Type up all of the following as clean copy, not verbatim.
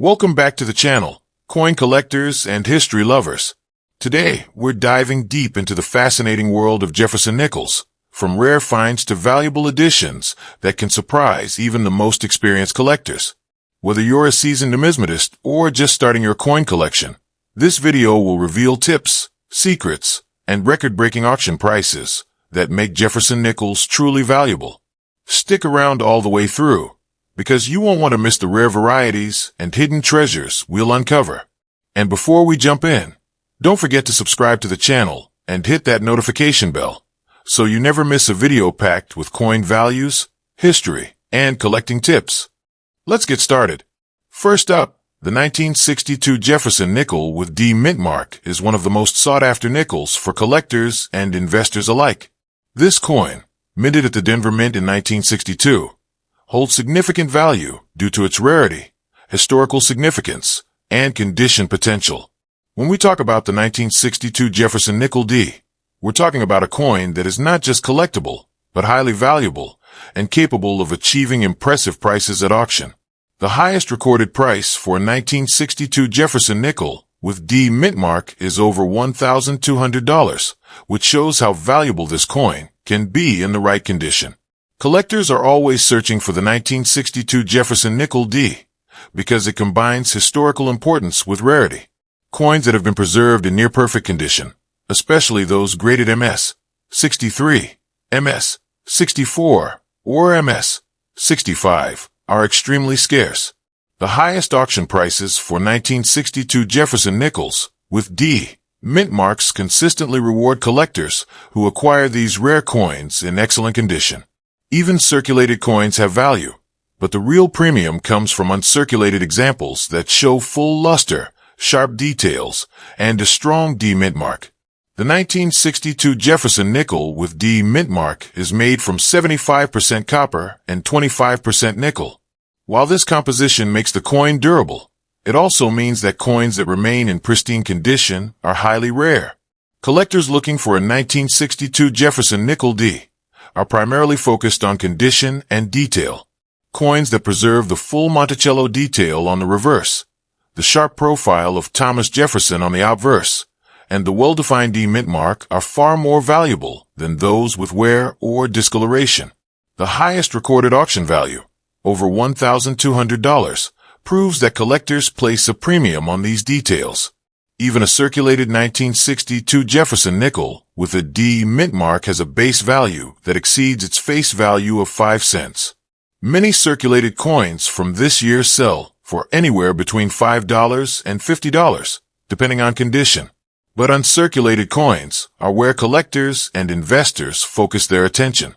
Welcome back to the channel, coin collectors and history lovers. Today, we're diving deep into the fascinating world of Jefferson nickels, from rare finds to valuable additions that can surprise even the most experienced collectors. Whether you're a seasoned numismatist or just starting your coin collection, this video will reveal tips, secrets, and record-breaking auction prices that make Jefferson nickels truly valuable. Stick around all the way through, because you won't want to miss the rare varieties and hidden treasures we'll uncover. And before we jump in, don't forget to subscribe to the channel and hit that notification bell so you never miss a video packed with coin values, history, and collecting tips. Let's get started. First up, the 1962 Jefferson nickel with D mintmark is one of the most sought-after nickels for collectors and investors alike. This coin, minted at the Denver Mint in 1962, holds significant value due to its rarity, historical significance, and condition potential. When we talk about the 1962 Jefferson nickel D, we're talking about a coin that is not just collectible, but highly valuable and capable of achieving impressive prices at auction. The highest recorded price for a 1962 Jefferson nickel with D mintmark is over $1,200, which shows how valuable this coin can be in the right condition. Collectors are always searching for the 1962 Jefferson nickel D because it combines historical importance with rarity. Coins that have been preserved in near-perfect condition, especially those graded MS 63, MS 64, or MS 65, are extremely scarce. The highest auction prices for 1962 Jefferson nickels with D mintmarks consistently reward collectors who acquire these rare coins in excellent condition. Even circulated coins have value, but the real premium comes from uncirculated examples that show full luster, sharp details, and a strong D mintmark. The 1962 Jefferson nickel with D mintmark is made from 75% copper and 25% nickel. While this composition makes the coin durable, it also means that coins that remain in pristine condition are highly rare. Collectors looking for a 1962 Jefferson nickel D are primarily focused on condition and detail. Coins that preserve the full Monticello detail on the reverse, the sharp profile of Thomas Jefferson on the obverse, and the well-defined D mintmark are far more valuable than those with wear or discoloration. The highest recorded auction value, over $1,200, proves that collectors place a premium on these details. Even a circulated 1962 Jefferson nickel with a D mintmark has a base value that exceeds its face value of 5 cents. Many circulated coins from this year sell for anywhere between $5 and $50, depending on condition. But uncirculated coins are where collectors and investors focus their attention.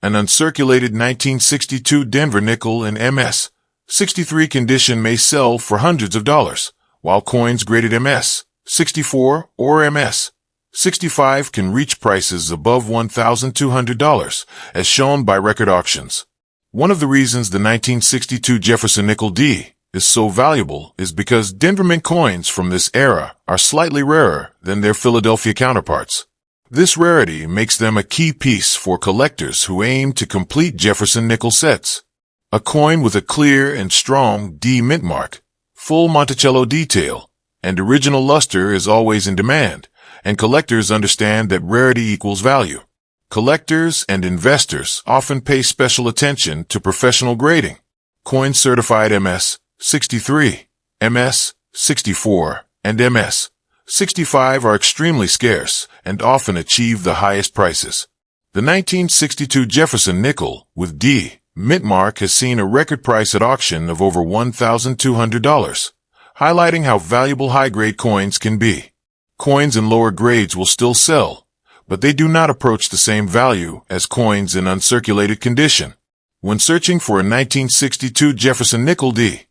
An uncirculated 1962 Denver nickel in MS 63 condition may sell for hundreds of dollars, while coins graded MS 64 or MS 65 can reach prices above $1,200, as shown by record auctions. One of the reasons the 1962 Jefferson nickel D is so valuable is because Denver Mint coins from this era are slightly rarer than their Philadelphia counterparts. This rarity makes them a key piece for collectors who aim to complete Jefferson nickel sets. A coin with a clear and strong D mintmark, full Monticello detail, and original luster is always in demand, and collectors understand that rarity equals value. Collectors and investors often pay special attention to professional grading. Coins certified MS 63, MS 64, and MS 65 are extremely scarce and often achieve the highest prices. The 1962 Jefferson nickel with D mintmark has seen a record price at auction of over $1,200. Highlighting how valuable high-grade coins can be. Coins in lower grades will still sell, but they do not approach the same value as coins in uncirculated condition. When searching for a 1962 Jefferson nickel D,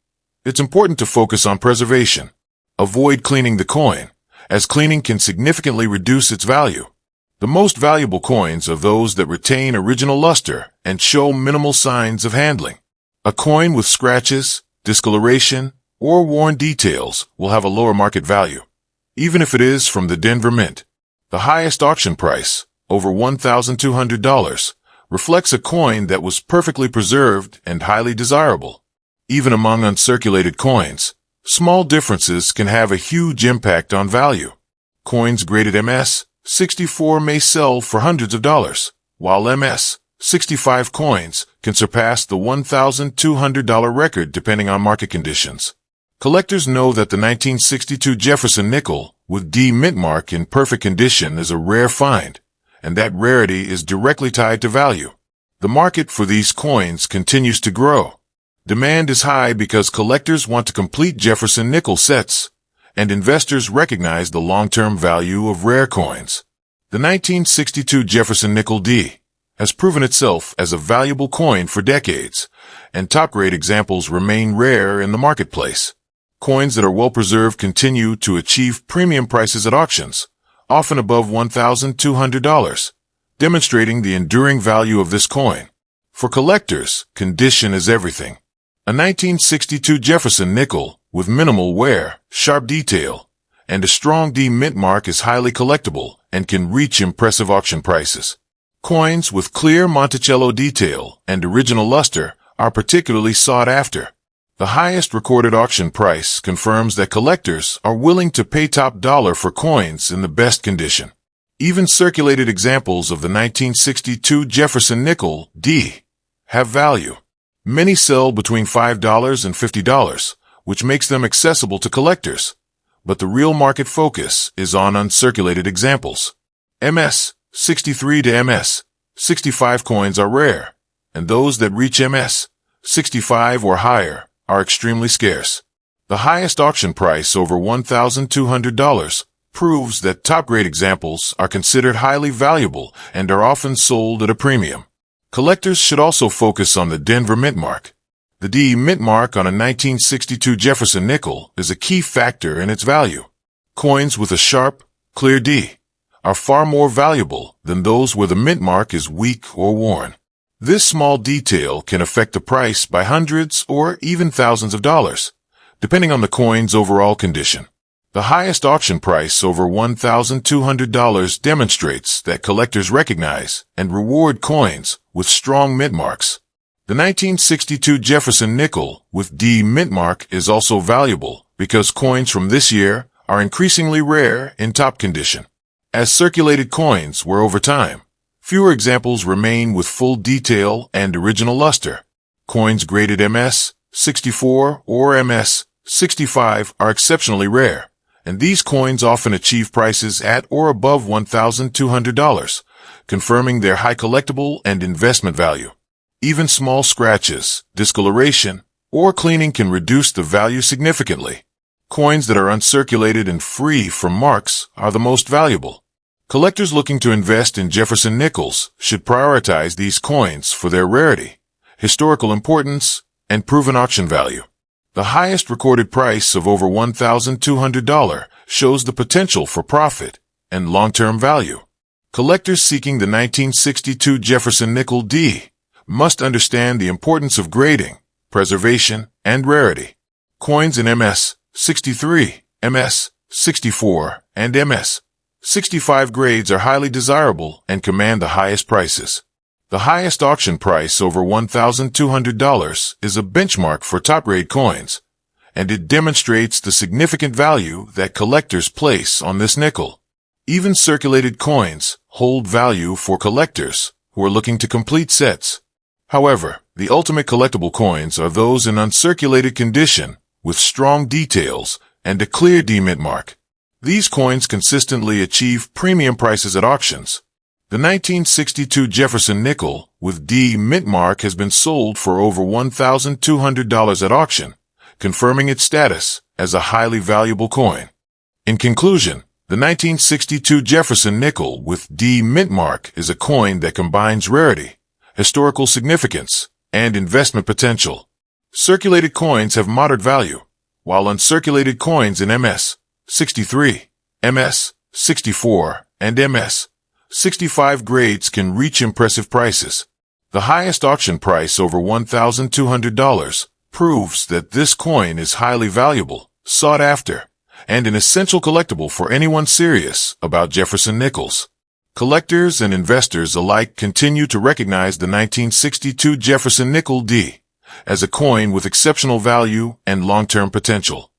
it's important to focus on preservation. Avoid cleaning the coin, as cleaning can significantly reduce its value. The most valuable coins are those that retain original luster and show minimal signs of handling. A coin with scratches, discoloration, or worn details will have a lower market value, even if it is from the Denver Mint. The highest auction price, over $1,200, reflects a coin that was perfectly preserved and highly desirable. Even among uncirculated coins, Small differences can have a huge impact on value. Coins graded MS-64 may sell for hundreds of dollars, while MS-65 coins can surpass the $1,200 record depending on market conditions. Collectors know that the 1962 Jefferson nickel with D mintmark in perfect condition is a rare find, and that rarity is directly tied to value. The market for these coins continues to grow. Demand is high because collectors want to complete Jefferson nickel sets, and investors recognize the long-term value of rare coins. The 1962 Jefferson nickel D has proven itself as a valuable coin for decades, and top-grade examples remain rare in the marketplace. Coins that are well-preserved continue to achieve premium prices at auctions, often above $1,200, demonstrating the enduring value of this coin. For collectors, condition is everything. A 1962 Jefferson nickel with minimal wear, sharp detail, and a strong D mintmark is highly collectible and can reach impressive auction prices. Coins with clear Monticello detail and original luster are particularly sought after. The highest recorded auction price confirms that collectors are willing to pay top dollar for coins in the best condition. Even circulated examples of the 1962 Jefferson nickel D have value. Many sell between $5 and $50, which makes them accessible to collectors. But the real market focus is on uncirculated examples. MS-63 to MS-65 coins are rare, and those that reach MS-65 or higher are extremely scarce. The highest auction price over $1,200 proves that top-grade examples are considered highly valuable and are often sold at a premium. Collectors should also focus on the Denver mintmark. The D mintmark on a 1962 Jefferson nickel is a key factor in its value. Coins with a sharp, clear D are far more valuable than those where the mintmark is weak or worn. This small detail can affect the price by hundreds or even thousands of dollars, depending on the coin's overall condition. The highest auction price over $1,200 demonstrates that collectors recognize and reward coins with strong mintmarks. The 1962 Jefferson nickel with D mintmark is also valuable because coins from this year are increasingly rare in top condition. As circulated coins wear over time, fewer examples remain with full detail and original luster. Coins graded MS-64 or MS-65 are exceptionally rare, and these coins often achieve prices at or above $1,200, confirming their high collectible and investment value. Even small scratches, discoloration, or cleaning can reduce the value significantly. Coins that are uncirculated and free from marks are the most valuable. Collectors looking to invest in Jefferson nickels should prioritize these coins for their rarity, historical importance, and proven auction value. The highest recorded price of over $1,200 shows the potential for profit and long-term value. Collectors seeking the 1962 Jefferson nickel D must understand the importance of grading, preservation, and rarity. Coins in MS-63, MS-64, and MS-65 grades are highly desirable and command the highest prices. The highest auction price over $1,200 is a benchmark for top-grade coins, and it demonstrates the significant value that collectors place on this nickel. Even circulated coins hold value for collectors who are looking to complete sets. However, the ultimate collectible coins are those in uncirculated condition with strong details and a clear D mintmark. These coins consistently achieve premium prices at auctions. The 1962 Jefferson nickel with D mintmark has been sold for over $1,200 at auction, confirming its status as a highly valuable coin. In conclusion, the 1962 Jefferson nickel with D mintmark is a coin that combines rarity, historical significance, and investment potential. Circulated coins have moderate value, while uncirculated coins in MS-63, MS-64, and MS-65 grades can reach impressive prices. The highest auction price over $1,200 proves that this coin is highly valuable, sought after, and an essential collectible for anyone serious about Jefferson nickels. Collectors and investors alike continue to recognize the 1962 Jefferson nickel D as a coin with exceptional value and long-term potential.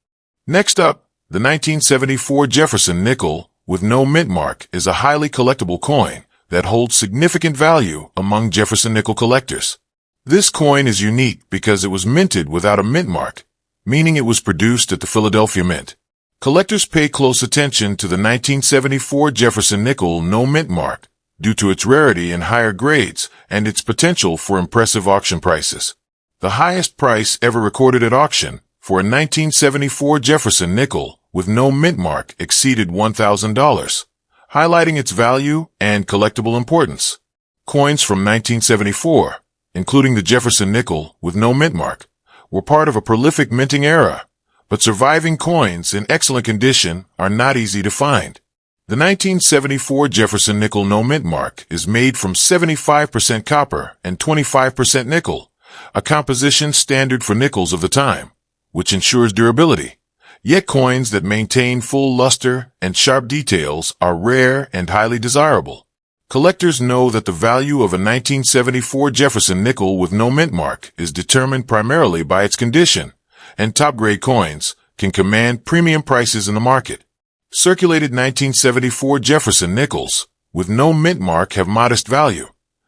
Next up, the 1974 Jefferson nickel with no mint mark is a highly collectible coin that holds significant value among Jefferson nickel collectors. This coin is unique because it was minted without a mint mark, meaning it was produced at the Philadelphia Mint. Collectors pay close attention to the 1974 Jefferson nickel no mint mark due to its rarity in higher grades and its potential for impressive auction prices. The highest price ever recorded at auction for a 1974 Jefferson nickel with no mint mark exceeded $1,000, highlighting its value and collectible importance. Coins from 1974, including the Jefferson nickel with no mint mark, were part of a prolific minting era, but surviving coins in excellent condition are not easy to find. The 1974 Jefferson nickel no mint mark is made from 75% copper and 25% nickel, a composition standard for nickels of the time, which ensures durability. Yet coins that maintain full luster and sharp details are rare and highly desirable. Collectors know that the value of a 1974 Jefferson nickel with no mint mark is determined primarily by its condition, and top-grade coins can command premium prices in the market. Circulated 1974 Jefferson nickels with no mint mark have modest value,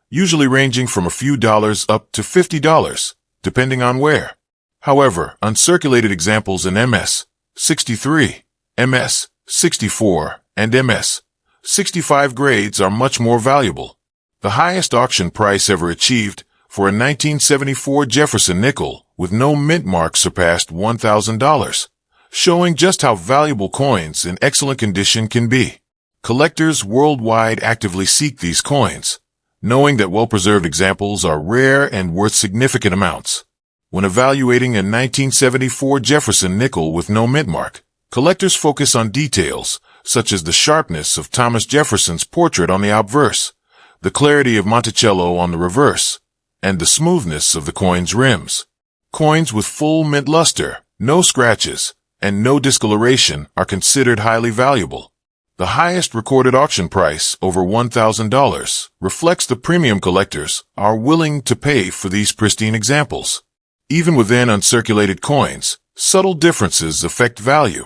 usually ranging from a few dollars up to $50, depending on where. However, uncirculated examples in MS 63, MS 64, and MS 65 grades are much more valuable. The highest auction price ever achieved for a 1974 Jefferson nickel with no mint mark surpassed $1,000, showing just how valuable coins in excellent condition can be. Collectors worldwide actively seek these coins, knowing that well-preserved examples are rare and worth significant amounts. When evaluating a 1974 Jefferson nickel with no mint mark, collectors focus on details such as the sharpness of Thomas Jefferson's portrait on the obverse, the clarity of Monticello on the reverse, and the smoothness of the coin's rims. Coins with full mint luster, no scratches, and no discoloration are considered highly valuable. The highest recorded auction price, over $1,000, reflects the premium collectors are willing to pay for these pristine examples. Even within uncirculated coins, subtle differences affect value.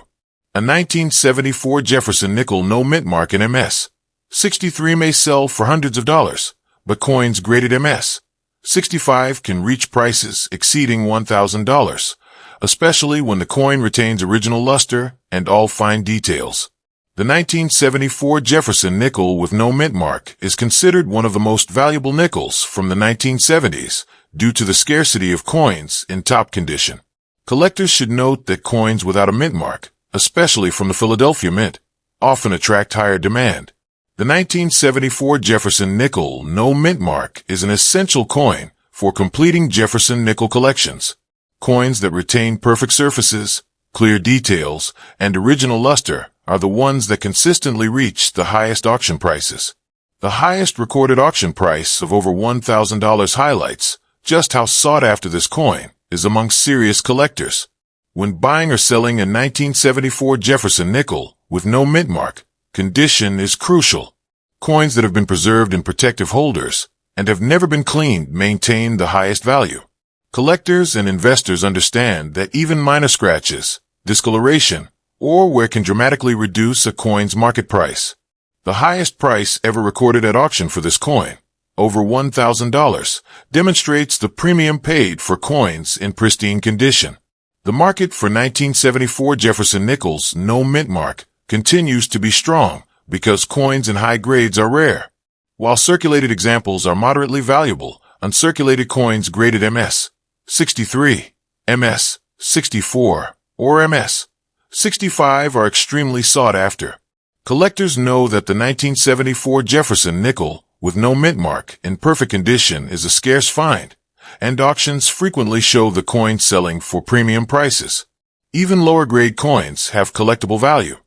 A 1974 Jefferson nickel no mint mark in MS 63 may sell for hundreds of dollars, but coins graded MS 65 can reach prices exceeding $1,000, especially when the coin retains original luster and all fine details. The 1974 Jefferson nickel with no mint mark is considered one of the most valuable nickels from the 1970s due to the scarcity of coins in top condition. Collectors should note that coins without a mint mark, especially from the Philadelphia Mint, often attract higher demand. The 1974 Jefferson nickel no mint mark is an essential coin for completing Jefferson nickel collections. Coins that retain perfect surfaces, clear details, and original luster are the ones that consistently reach the highest auction prices. The highest recorded auction price of over $1,000 highlights just how sought after this coin is among serious collectors. When buying or selling a 1974 Jefferson nickel with no mint mark, condition is crucial. Coins that have been preserved in protective holders and have never been cleaned maintain the highest value. Collectors and investors understand that even minor scratches, discoloration, or wear can dramatically reduce a coin's market price. The highest price ever recorded at auction for this coin, over $1,000, demonstrates the premium paid for coins in pristine condition. The market for 1974 Jefferson nickels no mint mark continues to be strong because coins in high grades are rare. While circulated examples are moderately valuable, uncirculated coins graded MS 63, MS 64, or MS 65 are extremely sought after. Collectors know that the 1974 Jefferson nickel with no mint mark in perfect condition is a scarce find, and auctions frequently show the coin selling for premium prices. Even lower-grade coins have collectible value.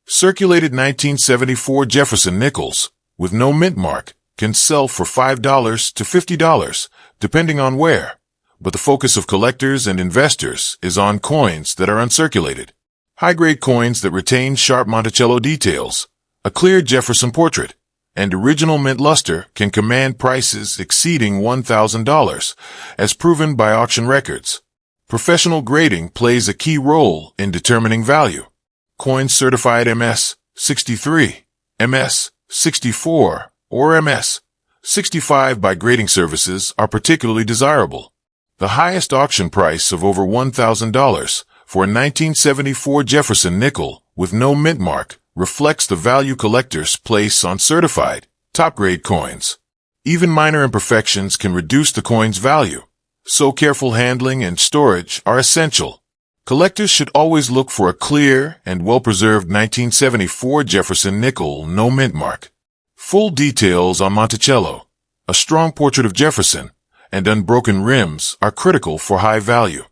Circulated 1974 Jefferson nickels with no mint mark can sell for $5 to $50, depending on where, but the focus of collectors and investors is on coins that are uncirculated. High-grade coins that retain sharp Monticello details, a clear Jefferson portrait, and original mint luster can command prices exceeding $1,000, as proven by auction records. Professional grading plays a key role in determining value. Coins certified MS 63, MS 64, or MS 65 by grading services are particularly desirable. The highest auction price of over $1,000 for a 1974 Jefferson nickel with no mint mark reflects the value collectors place on certified, top-grade coins. Even minor imperfections can reduce the coin's value, so careful handling and storage are essential. Collectors should always look for a clear and well-preserved 1974 Jefferson nickel no mint mark. Full details on Monticello, a strong portrait of Jefferson, and unbroken rims are critical for high value.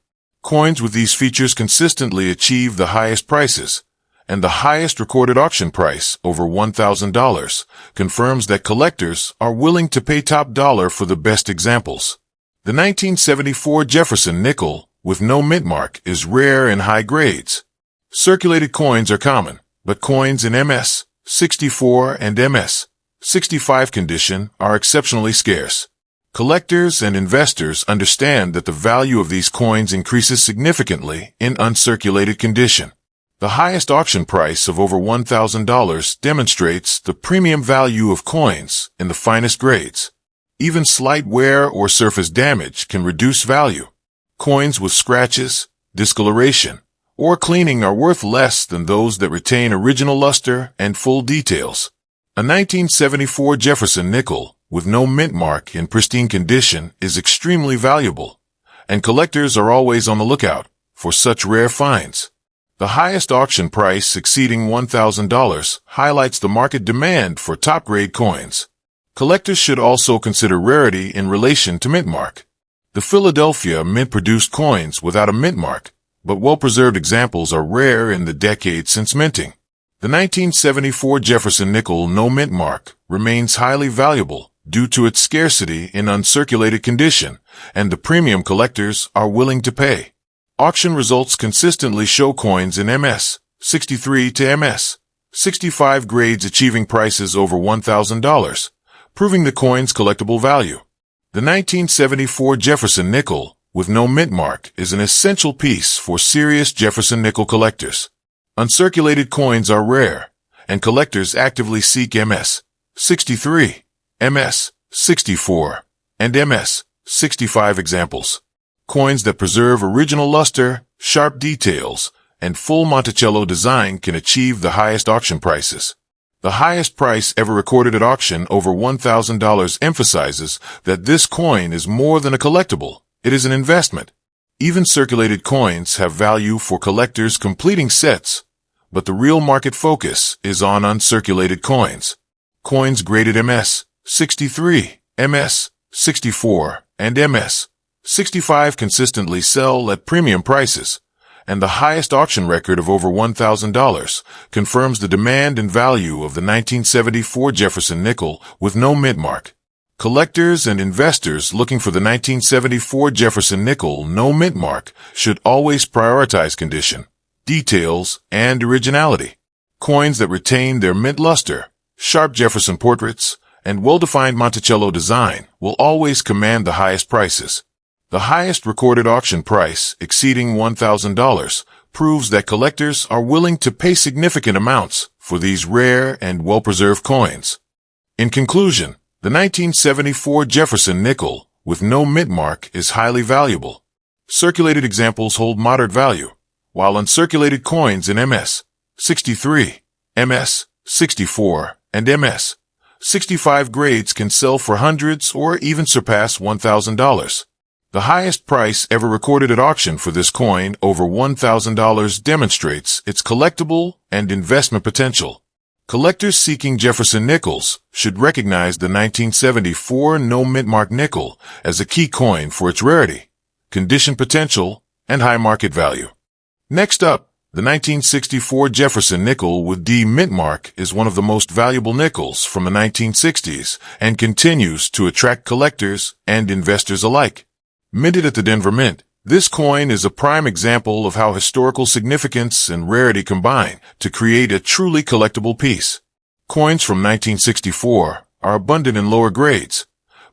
Coins with these features consistently achieve the highest prices, and the highest recorded auction price, over $1,000, confirms that collectors are willing to pay top dollar for the best examples. The 1974 Jefferson nickel with no mint mark is rare in high grades. Circulated coins are common, but coins in MS 64 and MS 65 condition are exceptionally scarce. Collectors and investors understand that the value of these coins increases significantly in uncirculated condition. The highest auction price of over $1,000 demonstrates the premium value of coins in the finest grades. Even slight wear or surface damage can reduce value. Coins with scratches, discoloration, or cleaning are worth less than those that retain original luster and full details. A 1974 Jefferson nickel with no mint mark in pristine condition is extremely valuable, and collectors are always on the lookout for such rare finds. The highest auction price exceeding $1,000 highlights the market demand for top-grade coins. Collectors should also consider rarity in relation to mint mark. The Philadelphia Mint produced coins without a mint mark, but well-preserved examples are rare in the decades since minting. The 1974 Jefferson nickel no mint mark remains highly valuable due to its scarcity in uncirculated condition, and the premium collectors are willing to pay. Auction results consistently show coins in MS 63 to MS 65 grades achieving prices over $1,000, proving the coin's collectible value. The 1974 Jefferson nickel with no mint mark is an essential piece for serious Jefferson nickel collectors. Uncirculated coins are rare, and collectors actively seek MS 63, MS 64, and MS 65 examples. Coins that preserve original luster, sharp details, and full Monticello design can achieve the highest auction prices. The highest price ever recorded at auction, over $1,000, emphasizes that this coin is more than a collectible, it is an investment. Even circulated coins have value for collectors completing sets, but the real market focus is on uncirculated coins. Coins graded MS 63, MS 64, and MS 65 consistently sell at premium prices, and the highest auction record of over $1,000 confirms the demand and value of the 1974 Jefferson nickel with no mint mark. Collectors and investors looking for the 1974 Jefferson nickel no mint mark should always prioritize condition, details, and originality. Coins that retain their mint luster, sharp Jefferson portraits, and well-defined Monticello design will always command the highest prices. The highest recorded auction price, exceeding $1,000, proves that collectors are willing to pay significant amounts for these rare and well-preserved coins. In conclusion, the 1974 Jefferson nickel with no mint mark is highly valuable. Circulated examples hold moderate value, while uncirculated coins in MS 63, MS 64, and MS 65 grades can sell for hundreds or even surpass $1,000. The highest price ever recorded at auction for this coin, over $1,000, demonstrates its collectible and investment potential. Collectors seeking Jefferson nickels should recognize the 1974 no mint mark nickel as a key coin for its rarity, condition potential, and high market value. Next up, the 1964 Jefferson nickel with D mint mark is one of the most valuable nickels from the 1960s and continues to attract collectors and investors alike. Minted at the Denver Mint, this coin is a prime example of how historical significance and rarity combine to create a truly collectible piece. Coins from 1964 are abundant in lower grades,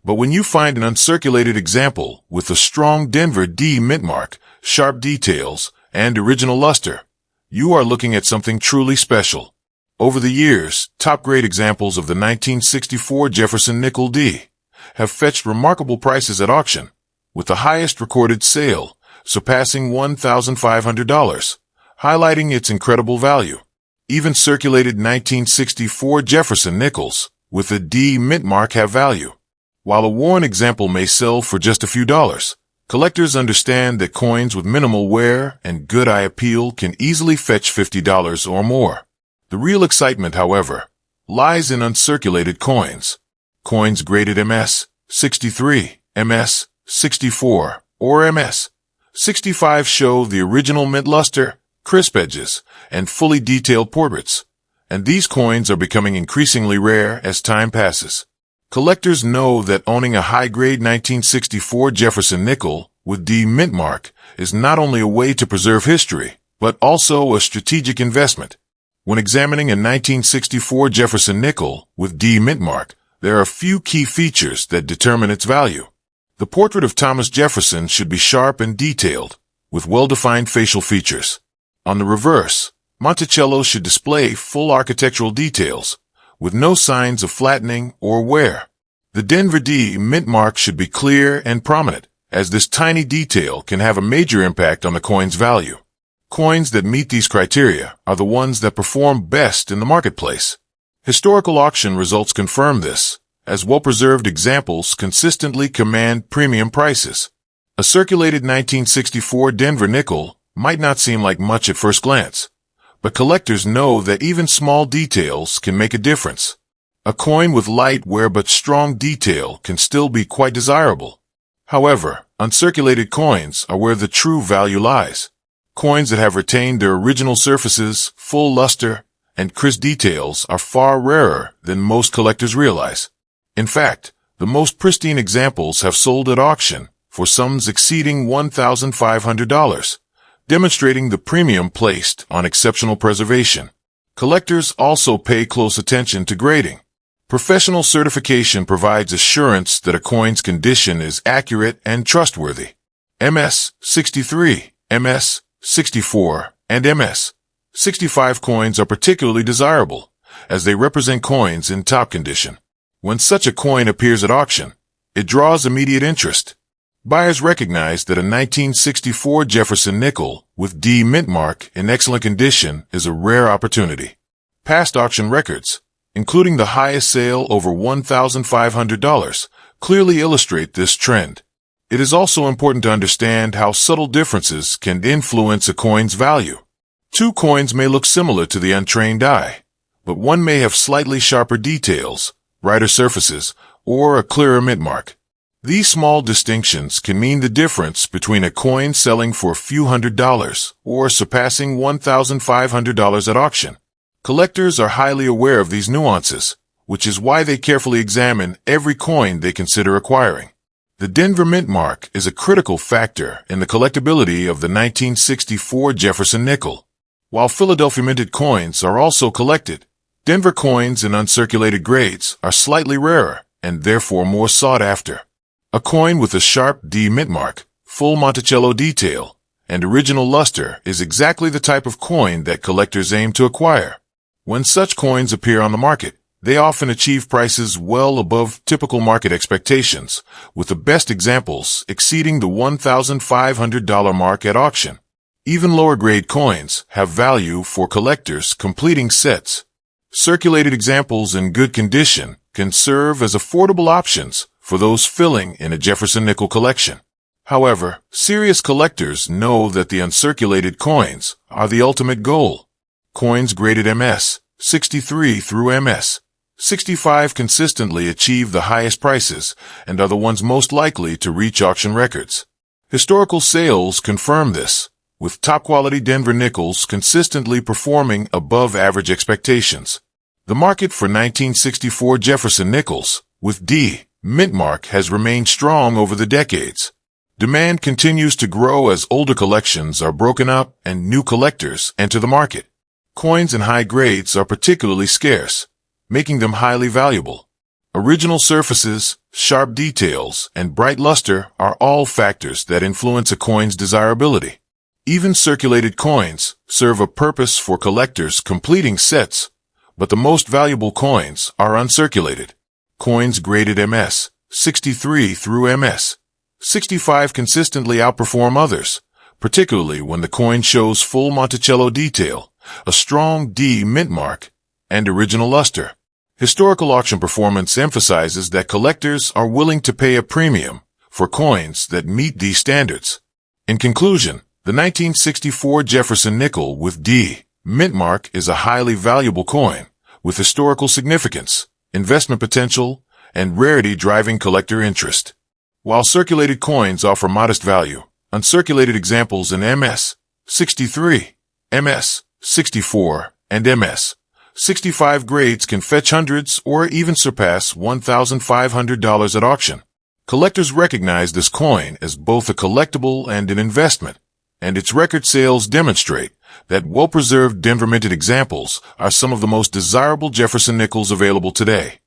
But when you find an uncirculated example with a strong Denver D mintmark, sharp details, and original luster, you are looking at something truly special. Over the years, top-grade examples of the 1964 Jefferson nickel D have fetched remarkable prices at auction, with the highest recorded sale surpassing $1,500, highlighting its incredible value. Even circulated 1964 Jefferson nickels with a D mintmark have value. While a worn example may sell for just a few dollars, collectors understand that coins with minimal wear and good eye appeal can easily fetch $50 or more. The real excitement, however, lies in uncirculated coins. Coins graded MS 63, MS 64, or MS 65 show the original mint luster, crisp edges, and fully detailed portraits, and these coins are becoming increasingly rare as time passes. Collectors know that owning a high-grade 1964 Jefferson nickel with D mintmark is not only a way to preserve history, but also a strategic investment. When examining a 1964 Jefferson nickel with D mintmark, there are a few key features that determine its value. The portrait of Thomas Jefferson should be sharp and detailed, with well-defined facial features. On the reverse, Monticello should display full architectural details, with no signs of flattening or wear. The Denver D mintmark should be clear and prominent, as this tiny detail can have a major impact on the coin's value. Coins that meet these criteria are the ones that perform best in the marketplace. Historical auction results confirm this, as well-preserved examples consistently command premium prices. A circulated 1964 Denver nickel might not seem like much at first glance, but collectors know that even small details can make a difference. A coin with light wear but strong detail can still be quite desirable. However, uncirculated coins are where the true value lies. Coins that have retained their original surfaces, full luster, and crisp details are far rarer than most collectors realize. In fact, the most pristine examples have sold at auction for sums exceeding $1,500, demonstrating the premium placed on exceptional preservation. Collectors also pay close attention to grading. Professional certification provides assurance that a coin's condition is accurate and trustworthy. MS 63, MS 64, and MS 65 coins are particularly desirable, as they represent coins in top condition. When such a coin appears at auction, it draws immediate interest. Buyers recognize that a 1964 Jefferson nickel with D mintmark in excellent condition is a rare opportunity. Past auction records, including the highest sale over $1,500, clearly illustrate this trend. It is also important to understand how subtle differences can influence a coin's value. Two coins may look similar to the untrained eye, but one may have slightly sharper details, brighter surfaces, or a clearer mintmark. These small distinctions can mean the difference between a coin selling for a few $100s or surpassing $1,500 at auction. Collectors are highly aware of these nuances, which is why they carefully examine every coin they consider acquiring. The Denver mintmark is a critical factor in the collectability of the 1964 Jefferson nickel. While Philadelphia minted coins are also collected, Denver coins in uncirculated grades are slightly rarer and therefore more sought after. A coin with a sharp D mintmark, full Monticello detail, and original luster is exactly the type of coin that collectors aim to acquire. When such coins appear on the market, they often achieve prices well above typical market expectations, with the best examples exceeding the $1,500 mark at auction. Even lower-grade coins have value for collectors completing sets. Circulated examples in good condition can serve as affordable options for those filling in a Jefferson nickel collection. However, serious collectors know that the uncirculated coins are the ultimate goal. Coins graded MS 63 through MS 65 consistently achieve the highest prices and are the ones most likely to reach auction records. Historical sales confirm this, with top-quality Denver nickels consistently performing above average expectations. The market for 1964 Jefferson nickels with D mintmark has remained strong over the decades. Demand continues to grow as older collections are broken up and new collectors enter the market. Coins in high grades are particularly scarce, making them highly valuable. Original surfaces, sharp details, and bright luster are all factors that influence a coin's desirability. Even circulated coins serve a purpose for collectors completing sets, but the most valuable coins are uncirculated. Coins graded MS 63 through MS 65 consistently outperform others, particularly when the coin shows full Monticello detail, a strong D mint mark, and original luster. Historical auction performance emphasizes that collectors are willing to pay a premium for coins that meet these standards. In conclusion, the 1964 Jefferson nickel with D mint mark is a highly valuable coin with historical significance, investment potential, and rarity driving collector interest. While circulated coins offer modest value, uncirculated examples in MS 63, MS 64, and MS 65 grades can fetch hundreds or even surpass $1,500 at auction. Collectors recognize this coin as both a collectible and an investment, and its record sales demonstrate that well-preserved Denver minted examples are some of the most desirable Jefferson nickels available today.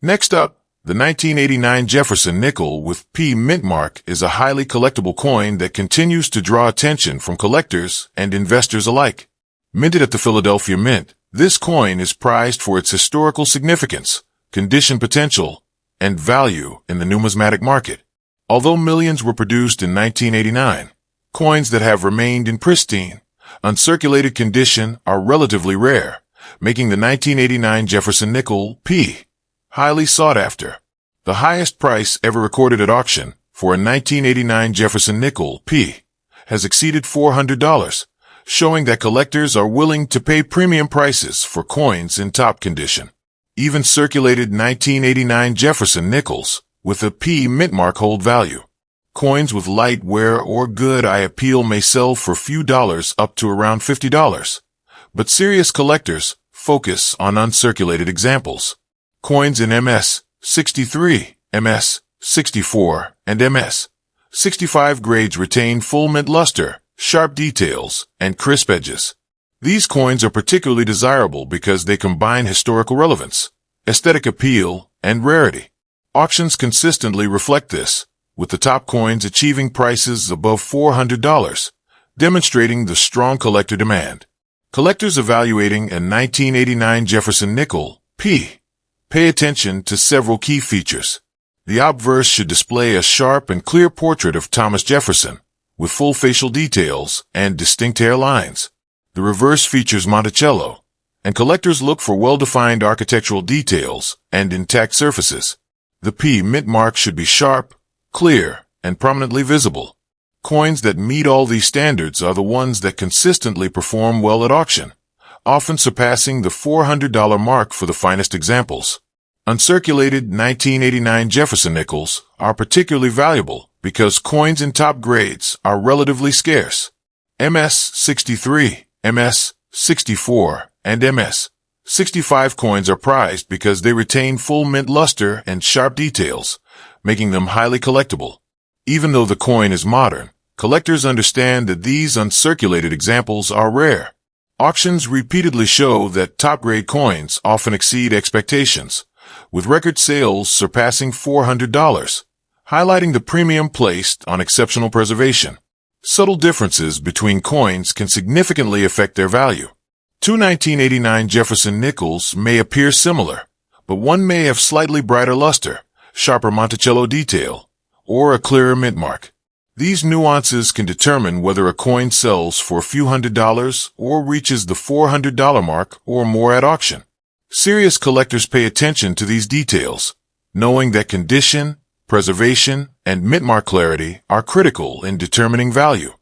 Next up, the 1989 Jefferson nickel with P mint mark is a highly collectible coin that continues to draw attention from collectors and investors alike. Minted at the Philadelphia Mint, this coin is prized for its historical significance, condition potential, and value in the numismatic market. Although millions were produced in 1989, coins that have remained in pristine, uncirculated condition are relatively rare, making the 1989 Jefferson nickel P highly sought after. The highest price ever recorded at auction for a 1989 Jefferson nickel P has exceeded $400, showing that collectors are willing to pay premium prices for coins in top condition. Even circulated 1989 Jefferson nickels with a P mint mark hold value. Coins with light wear or good eye appeal may sell for few dollars up to around $50, but serious collectors focus on uncirculated examples. Coins in MS 63, MS 64, and MS 65 grades retain full mint luster, sharp details, and crisp edges. These coins are particularly desirable because they combine historical relevance, aesthetic appeal, and rarity. Auctions consistently reflect this, with the top coins achieving prices above $400, demonstrating the strong collector demand. Collectors evaluating a 1989 Jefferson nickel P pay attention to several key features. The obverse should display a sharp and clear portrait of Thomas Jefferson, with full facial details and distinct hairlines. The reverse features Monticello, and collectors look for well-defined architectural details and intact surfaces. The P mint mark should be sharp, clear, and prominently visible. Coins that meet all these standards are the ones that consistently perform well at auction, often surpassing the $400 mark for the finest examples. Uncirculated 1989 Jefferson nickels are particularly valuable because coins in top grades are relatively scarce. MS 63, MS 64, and MS 65 coins are prized because they retain full mint luster and sharp details, making them highly collectible. Even though the coin is modern, collectors understand that these uncirculated examples are rare. Auctions repeatedly show that top-grade coins often exceed expectations, with record sales surpassing $400, highlighting the premium placed on exceptional preservation. Subtle differences between coins can significantly affect their value. Two 1989 Jefferson nickels may appear similar, but one may have slightly brighter luster, sharper Monticello detail, or a clearer mint mark. These nuances can determine whether a coin sells for a few $100s or reaches the $400 mark or more at auction. Serious collectors pay attention to these details, knowing that condition, preservation, and mint mark clarity are critical in determining value.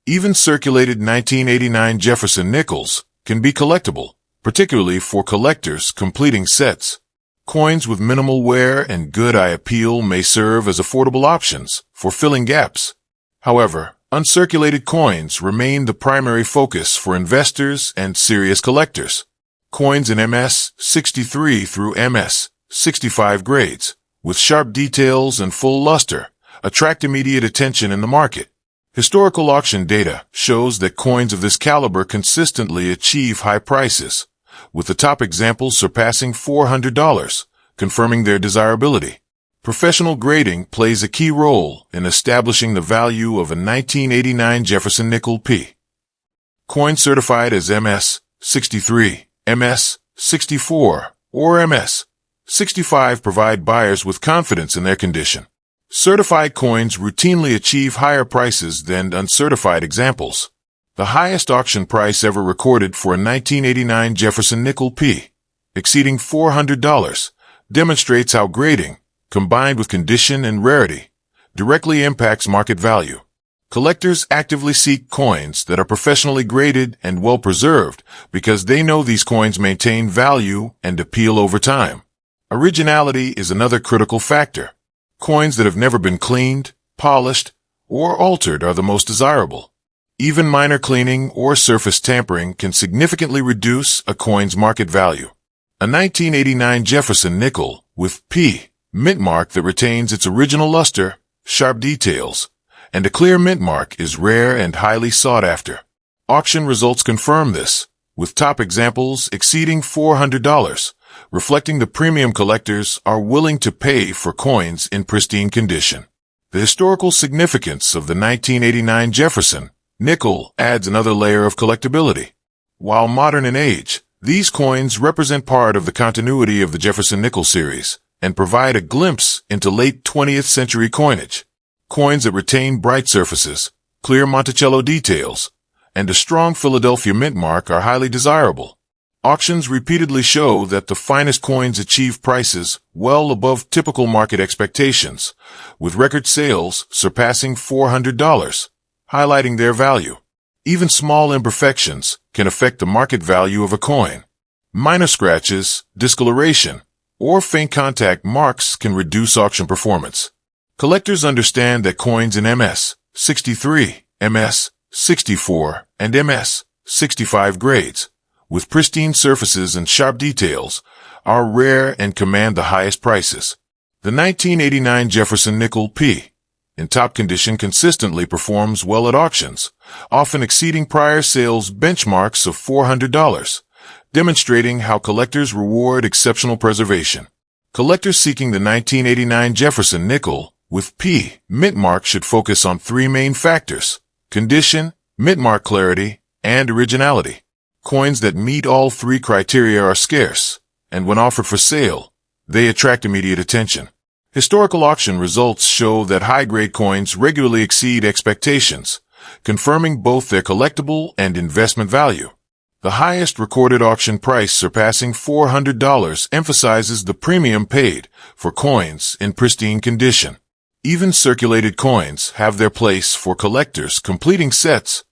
Even circulated 1989 Jefferson nickels can be collectible, particularly for collectors completing sets. Coins with minimal wear and good eye appeal may serve as affordable options for filling gaps. However, uncirculated coins remain the primary focus for investors and serious collectors. Coins in MS 63 through MS 65 grades, with sharp details and full luster, attract immediate attention in the market. Historical auction data shows that coins of this caliber consistently achieve high prices, with the top examples surpassing $400, confirming their desirability. Professional grading plays a key role in establishing the value of a 1989 Jefferson nickel P. Coins certified as MS-63, MS-64, or MS-65 provide buyers with confidence in their condition. Certified coins routinely achieve higher prices than uncertified examples. The highest auction price ever recorded for a 1989 Jefferson nickel P, exceeding $400, demonstrates how grading, combined with condition and rarity, directly impacts market value. Collectors actively seek coins that are professionally graded and well-preserved because they know these coins maintain value and appeal over time. Originality is another critical factor. Coins that have never been cleaned, polished, or altered are the most desirable. Even minor cleaning or surface tampering can significantly reduce a coin's market value. A 1989 Jefferson nickel with P mint mark that retains its original luster, sharp details, and a clear mint mark is rare and highly sought after. Auction results confirm this, with top examples exceeding $400, reflecting the premium collectors are willing to pay for coins in pristine condition. The historical significance of the 1989 Jefferson nickel adds another layer of collectability. While modern in age, these coins represent part of the continuity of the Jefferson nickel series and provide a glimpse into late 20th century coinage. Coins that retain bright surfaces, clear Monticello details, and a strong Philadelphia mint mark are highly desirable. Auctions repeatedly show that the finest coins achieve prices well above typical market expectations, with record sales surpassing $400, highlighting their value. Even small imperfections can affect the market value of a coin. Minor scratches, discoloration, or faint contact marks can reduce auction performance. Collectors understand that coins in MS-63, MS-64, and MS-65 grades, with pristine surfaces and sharp details, are rare and command the highest prices. The 1989 Jefferson nickel P, in top condition, consistently performs well at auctions, often exceeding prior sales benchmarks of $400. Demonstrating how collectors reward exceptional preservation. Collectors seeking the 1989 Jefferson nickel with P mint mark should focus on three main factors: condition, mint mark clarity, and originality. Coins that meet all three criteria are scarce, and when offered for sale, they attract immediate attention. Historical auction results show that high-grade coins regularly exceed expectations, confirming both their collectible and investment value. The highest recorded auction price surpassing $400 emphasizes the premium paid for coins in pristine condition. Even circulated coins have their place for collectors completing sets,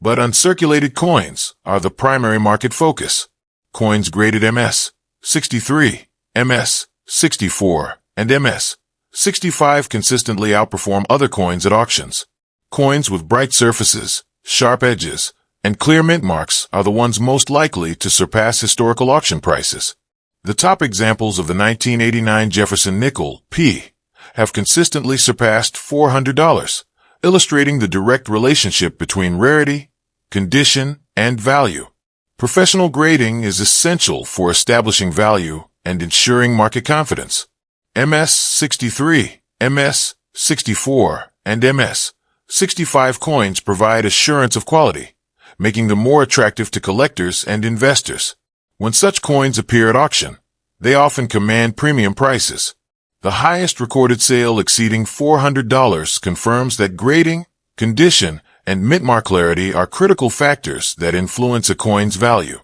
but uncirculated coins are the primary market focus. Coins graded MS-63, MS-64, and MS-65 consistently outperform other coins at auctions. Coins with bright surfaces, sharp edges, and clear mint marks are the ones most likely to surpass historical auction prices. The top examples of the 1989 Jefferson nickel P have consistently surpassed $400, illustrating the direct relationship between rarity, condition, and value. Professional grading is essential for establishing value and ensuring market confidence. MS-63, MS-64, and MS-65 coins provide assurance of quality, making them more attractive to collectors and investors. When such coins appear at auction, they often command premium prices. The highest recorded sale exceeding $400 confirms that grading, condition, and mint mark clarity are critical factors that influence a coin's value.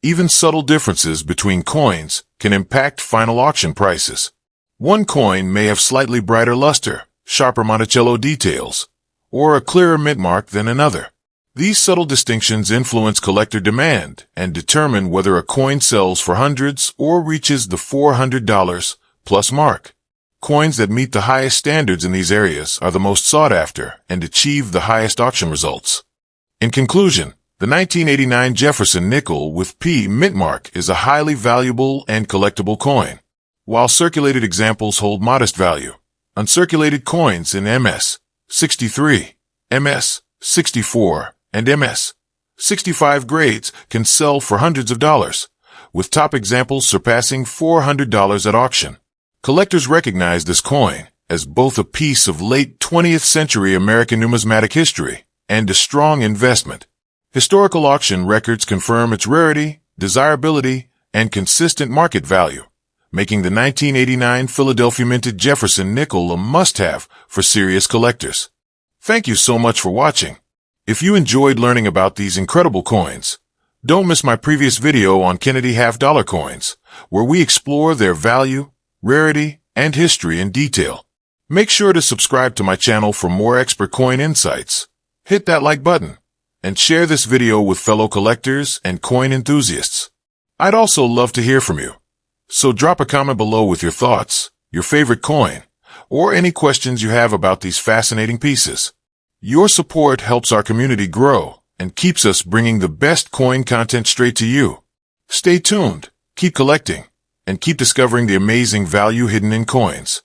Even subtle differences between coins can impact final auction prices. One coin may have slightly brighter luster, sharper Monticello details, or a clearer mint mark than another. These subtle distinctions influence collector demand and determine whether a coin sells for hundreds or reaches the $400 plus mark. Coins that meet the highest standards in these areas are the most sought after and achieve the highest auction results. In conclusion, the 1989 Jefferson nickel with P mint mark is a highly valuable and collectible coin. While circulated examples hold modest value, uncirculated coins in MS-63, MS-64, and MS-65 grades can sell for hundreds of dollars, with top examples surpassing $400 at auction. Collectors recognize this coin as both a piece of late 20th century American numismatic history and a strong investment. Historical auction records confirm its rarity, desirability, and consistent market value, making the 1989 Philadelphia minted Jefferson nickel a must-have for serious collectors. Thank you so much for watching. If you enjoyed learning about these incredible coins, don't miss my previous video on Kennedy half-dollar coins, where we explore their value, rarity, and history in detail. Make sure to subscribe to my channel for more expert coin insights. Hit that like button and share this video with fellow collectors and coin enthusiasts. I'd also love to hear from you. So drop a comment below with your thoughts, your favorite coin, or any questions you have about these fascinating pieces. Your support helps our community grow and keeps us bringing the best coin content straight to you. Stay tuned, keep collecting, and keep discovering the amazing value hidden in coins.